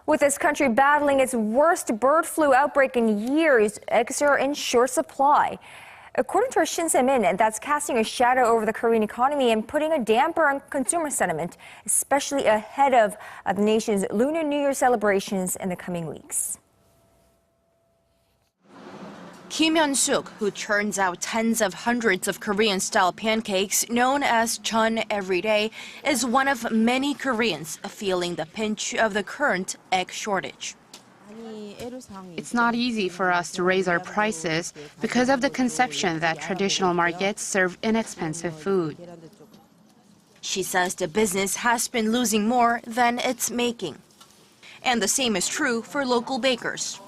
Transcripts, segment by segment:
With this country battling its worst bird flu outbreak in years, eggs are in short supply. According to Shin Semin, that's casting a shadow over the Korean economy and putting a damper on consumer sentiment, especially ahead of the nation's Lunar New Year celebrations in the coming weeks. Hyun-sook, who churns out tens of hundreds of Korean-style pancakes known as jeon every day, is one of many Koreans feeling the pinch of the current egg shortage. It's not easy for us to raise our prices because of the conception that traditional markets serve inexpensive food. She says the business has been losing more than it's making. And the same is true for local bakers.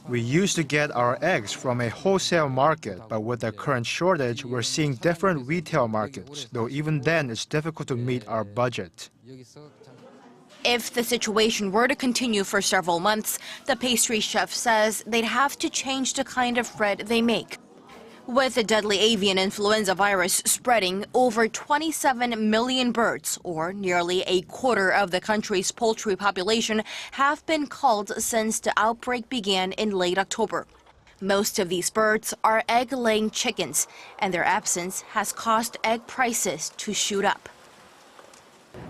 We used to get our eggs from a wholesale market, but with the current shortage, we're seeing different retail markets, though even then it's difficult to meet our budget. If the situation were to continue for several months, the pastry chef says they'd have to change the kind of bread they make. With the deadly avian influenza virus spreading, over 27 million birds, or nearly a quarter of the country's poultry population, have been culled since the outbreak began in late October. Most of these birds are egg-laying chickens, and their absence has caused egg prices to shoot up.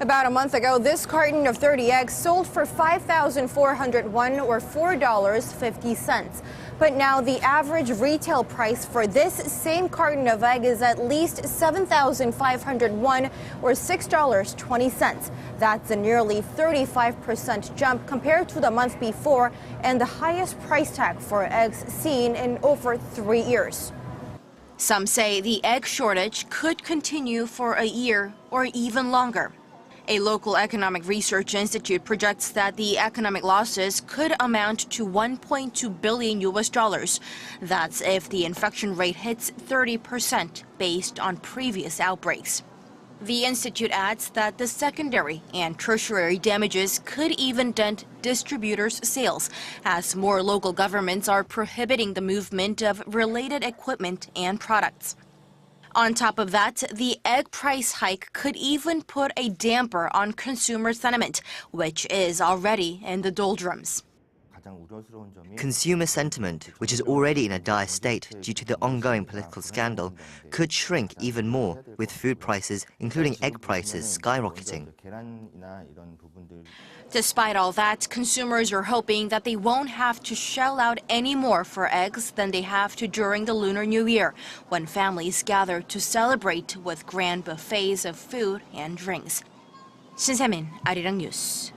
About a month ago, this carton of 30 eggs sold for 5,401 or $4.50. But now the average retail price for this same carton of egg is at least 7,501 or $6.20. That's a nearly 35% jump compared to the month before and the highest price tag for eggs seen in over 3 years. Some say the egg shortage could continue for a year or even longer. A local economic research institute projects that the economic losses could amount to $1.2 billion. That's if the infection rate hits 30% based on previous outbreaks. The institute adds that the secondary and tertiary damages could even dent distributors' sales, as more local governments are prohibiting the movement of related equipment and products. On top of that, the egg price hike could even put a damper on consumer sentiment, which is already in the doldrums. Consumer sentiment, which is already in a dire state due to the ongoing political scandal, could shrink even more with food prices, including egg prices, skyrocketing. Despite all that, consumers are hoping that they won't have to shell out any more for eggs than they have to during the Lunar New Year, when families gather to celebrate with grand buffets of food and drinks. Shin Semin, Arirang News.